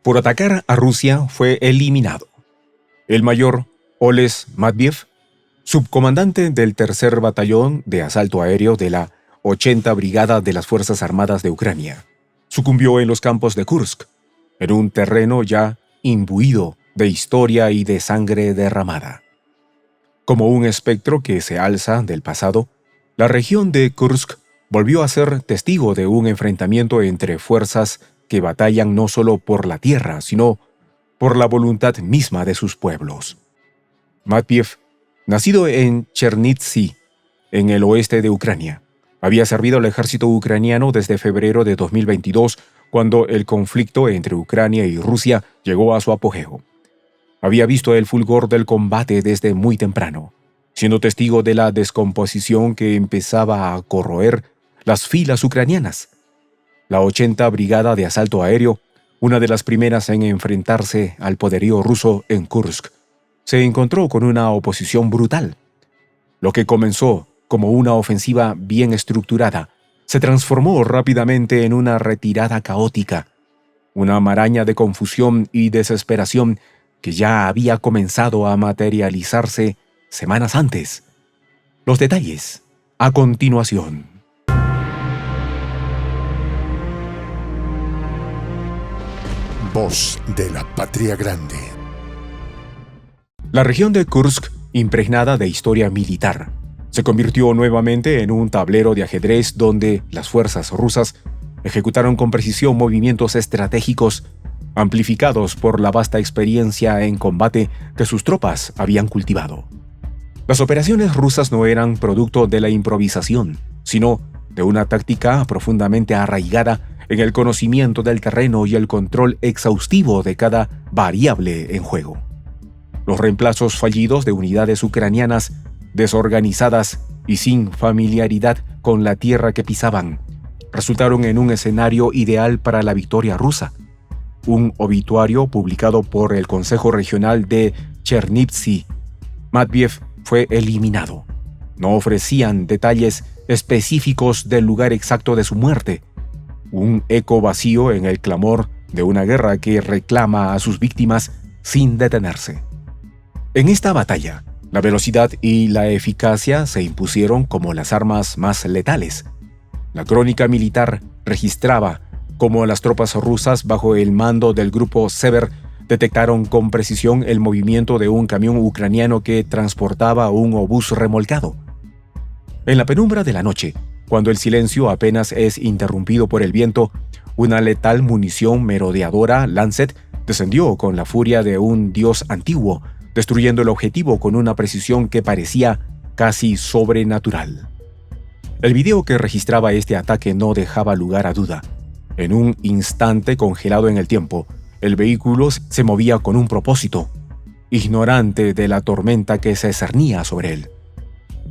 por atacar a Rusia fue eliminado. El mayor Oles Matveev, subcomandante del tercer batallón de asalto aéreo de la 80 Brigada de las Fuerzas Armadas de Ucrania, sucumbió en los campos de Kursk, en un terreno ya imbuido de historia y de sangre derramada. Como un espectro que se alza del pasado, la región de Kursk volvió a ser testigo de un enfrentamiento entre fuerzas que batallan no solo por la tierra, sino por la voluntad misma de sus pueblos. Matveev, nacido en Chernivtsi, en el oeste de Ucrania, había servido al ejército ucraniano desde febrero de 2022, cuando el conflicto entre Ucrania y Rusia llegó a su apogeo. Había visto el fulgor del combate desde muy temprano, siendo testigo de la descomposición que empezaba a corroer las filas ucranianas. La 80 Brigada de Asalto Aéreo, una de las primeras en enfrentarse al poderío ruso en Kursk, se encontró con una oposición brutal. Lo que comenzó como una ofensiva bien estructurada se transformó rápidamente en una retirada caótica, una maraña de confusión y desesperación que ya había comenzado a materializarse semanas antes. Los detalles, a continuación. Voz de la Patria Grande. La región de Kursk, impregnada de historia militar, se convirtió nuevamente en un tablero de ajedrez donde las fuerzas rusas ejecutaron con precisión movimientos estratégicos amplificados por la vasta experiencia en combate que sus tropas habían cultivado. Las operaciones rusas no eran producto de la improvisación, sino de una táctica profundamente arraigada en el conocimiento del terreno y el control exhaustivo de cada variable en juego. Los reemplazos fallidos de unidades ucranianas desorganizadas y sin familiaridad con la tierra que pisaban resultaron en un escenario ideal para la victoria rusa. Un obituario publicado por el Consejo Regional de Chernivtsi, Matveev fue eliminado. No ofrecían detalles específicos del lugar exacto de su muerte. Un eco vacío en el clamor de una guerra que reclama a sus víctimas sin detenerse. En esta batalla, la velocidad y la eficacia se impusieron como las armas más letales. La crónica militar registraba cómo las tropas rusas bajo el mando del grupo Sever detectaron con precisión el movimiento de un camión ucraniano que transportaba un obús remolcado. En la penumbra de la noche, cuando el silencio apenas es interrumpido por el viento, una letal munición merodeadora Lancet descendió con la furia de un dios antiguo, destruyendo el objetivo con una precisión que parecía casi sobrenatural. El video que registraba este ataque no dejaba lugar a duda. En un instante congelado en el tiempo, el vehículo se movía con un propósito, ignorante de la tormenta que se cernía sobre él.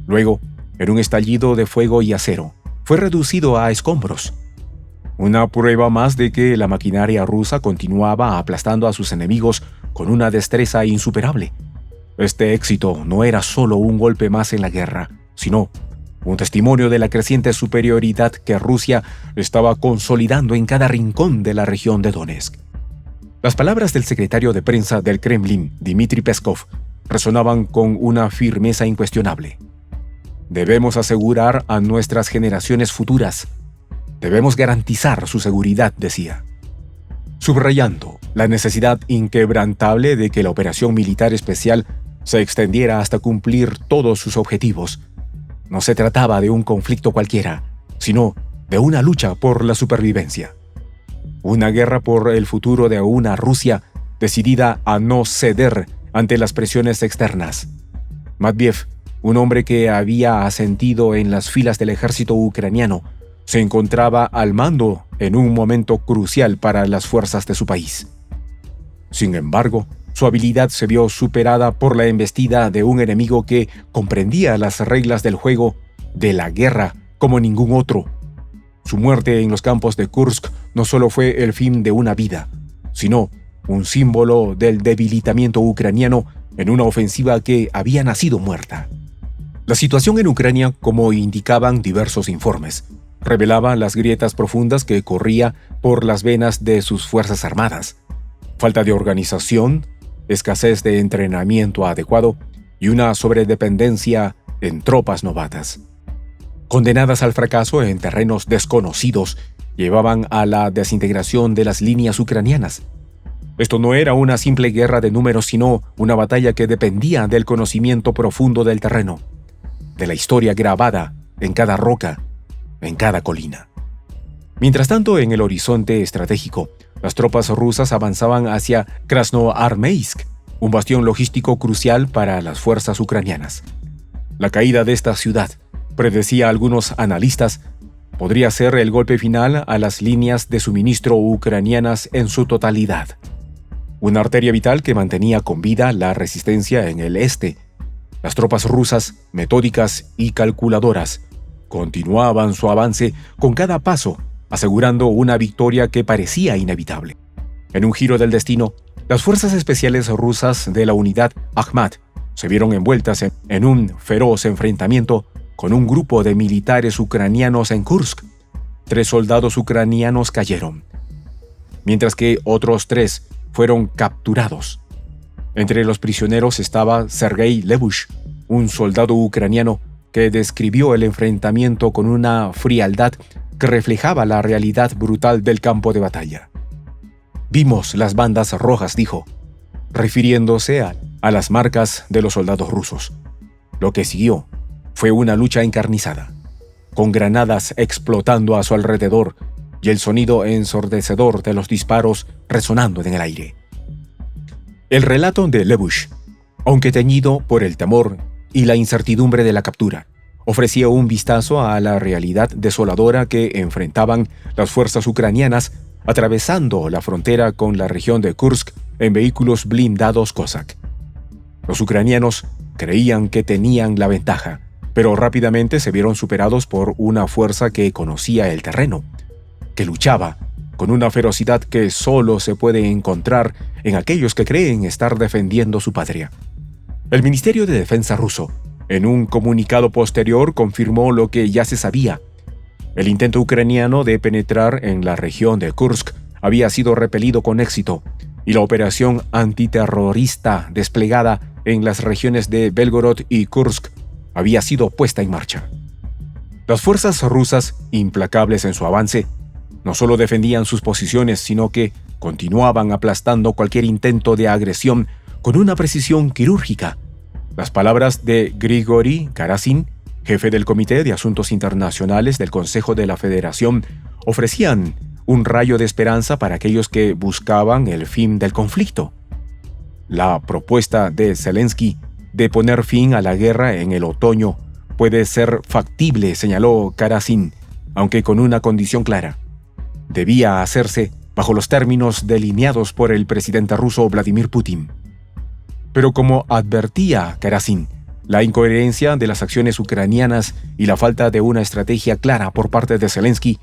Luego, en un estallido de fuego y acero, fue reducido a escombros. Una prueba más de que la maquinaria rusa continuaba aplastando a sus enemigos con una destreza insuperable. Este éxito no era solo un golpe más en la guerra, sino un testimonio de la creciente superioridad que Rusia estaba consolidando en cada rincón de la región de Donetsk. Las palabras del secretario de prensa del Kremlin, Dmitry Peskov, resonaban con una firmeza incuestionable. Debemos asegurar a nuestras generaciones futuras. Debemos garantizar su seguridad, decía, subrayando la necesidad inquebrantable de que la operación militar especial se extendiera hasta cumplir todos sus objetivos. No se trataba de un conflicto cualquiera, sino de una lucha por la supervivencia. Una guerra por el futuro de una Rusia decidida a no ceder ante las presiones externas. Matveev, un hombre que había ascendido en las filas del ejército ucraniano, se encontraba al mando en un momento crucial para las fuerzas de su país. Sin embargo, su habilidad se vio superada por la embestida de un enemigo que comprendía las reglas del juego de la guerra como ningún otro. Su muerte en los campos de Kursk no solo fue el fin de una vida, sino un símbolo del debilitamiento ucraniano en una ofensiva que había nacido muerta. La situación en Ucrania, como indicaban diversos informes, revelaba las grietas profundas que corría por las venas de sus fuerzas armadas. falta de organización, escasez de entrenamiento adecuado y una sobredependencia en tropas novatas. Condenadas al fracaso en terrenos desconocidos, llevaban a la desintegración de las líneas ucranianas. Esto no era una simple guerra de números, sino una batalla que dependía del conocimiento profundo del terreno, de la historia grabada en cada roca, en cada colina. Mientras tanto, en el horizonte estratégico, las tropas rusas avanzaban hacia Krasnoarmeysk, un bastión logístico crucial para las fuerzas ucranianas. La caída de esta ciudad, predecía algunos analistas, podría ser el golpe final a las líneas de suministro ucranianas en su totalidad. Una arteria vital que mantenía con vida la resistencia en el este. Las tropas rusas, metódicas y calculadoras, continuaban su avance con cada paso, asegurando una victoria que parecía inevitable. En un giro del destino, las fuerzas especiales rusas de la unidad Akhmat se vieron envueltas en un feroz enfrentamiento con un grupo de militares ucranianos en Kursk. 3 soldados ucranianos cayeron, mientras que otros 3 fueron capturados. Entre los prisioneros estaba Sergei Lebush, un soldado ucraniano que describió el enfrentamiento con una frialdad que reflejaba la realidad brutal del campo de batalla. «Vimos las bandas rojas», dijo, refiriéndose a las marcas de los soldados rusos. Lo que siguió fue una lucha encarnizada, con granadas explotando a su alrededor y el sonido ensordecedor de los disparos resonando en el aire. El relato de Lebush, aunque teñido por el temor y la incertidumbre de la captura, ofrecía un vistazo a la realidad desoladora que enfrentaban las fuerzas ucranianas atravesando la frontera con la región de Kursk en vehículos blindados Cossack. Los ucranianos creían que tenían la ventaja, pero rápidamente se vieron superados por una fuerza que conocía el terreno, que luchaba con una ferocidad que solo se puede encontrar en aquellos que creen estar defendiendo su patria. El Ministerio de Defensa ruso, en un comunicado posterior, confirmó lo que ya se sabía. El intento ucraniano de penetrar en la región de Kursk había sido repelido con éxito, y la operación antiterrorista desplegada en las regiones de Belgorod y Kursk había sido puesta en marcha. Las fuerzas rusas, implacables en su avance, no solo defendían sus posiciones, sino que continuaban aplastando cualquier intento de agresión con una precisión quirúrgica. Las palabras de Grigori Karasin, jefe del Comité de Asuntos Internacionales del Consejo de la Federación, ofrecían un rayo de esperanza para aquellos que buscaban el fin del conflicto. La propuesta de Zelensky de poner fin a la guerra en el otoño puede ser factible, señaló Karasin, aunque con una condición clara. Debía hacerse bajo los términos delineados por el presidente ruso Vladimir Putin. Pero como advertía Karasin, la incoherencia de las acciones ucranianas y la falta de una estrategia clara por parte de Zelensky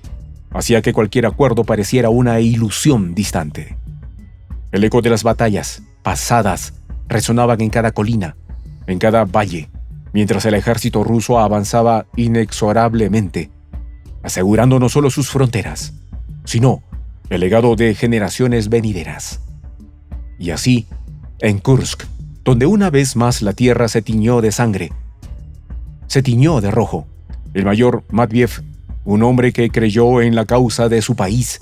hacía que cualquier acuerdo pareciera una ilusión distante. El eco de las batallas pasadas resonaban en cada colina, en cada valle, mientras el ejército ruso avanzaba inexorablemente, asegurando no solo sus fronteras, sino el legado de generaciones venideras. Y así, en Kursk, donde una vez más la tierra se tiñó de sangre, se tiñó de rojo, el mayor Matveev, un hombre que creyó en la causa de su país,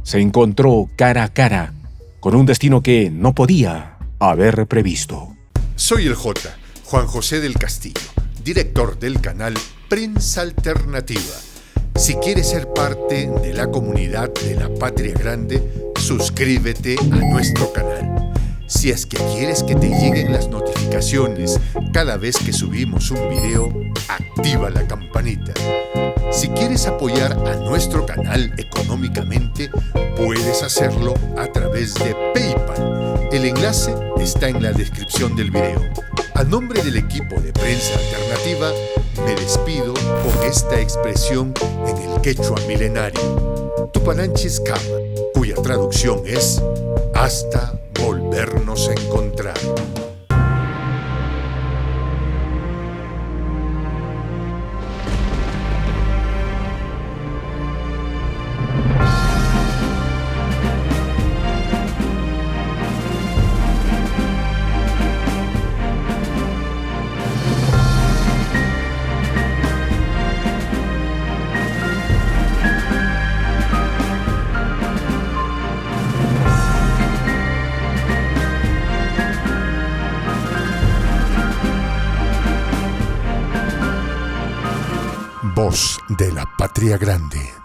se encontró cara a cara con un destino que no podía haber previsto. Soy el J, Juan José del Castillo, director del canal Prensa Alternativa. Si quieres ser parte de la comunidad de la Patria Grande, suscríbete a nuestro canal. Si es que quieres que te lleguen las notificaciones cada vez que subimos un video, activa la campanita. Si quieres apoyar a nuestro canal económicamente, puedes hacerlo a través de PayPal. El enlace está en la descripción del video. A nombre del equipo de Prensa Alternativa, me despido con esta expresión en el quechua milenario, Tupananchis Kama, cuya traducción es hasta volvernos a encontrar. voz de la Patria Grande.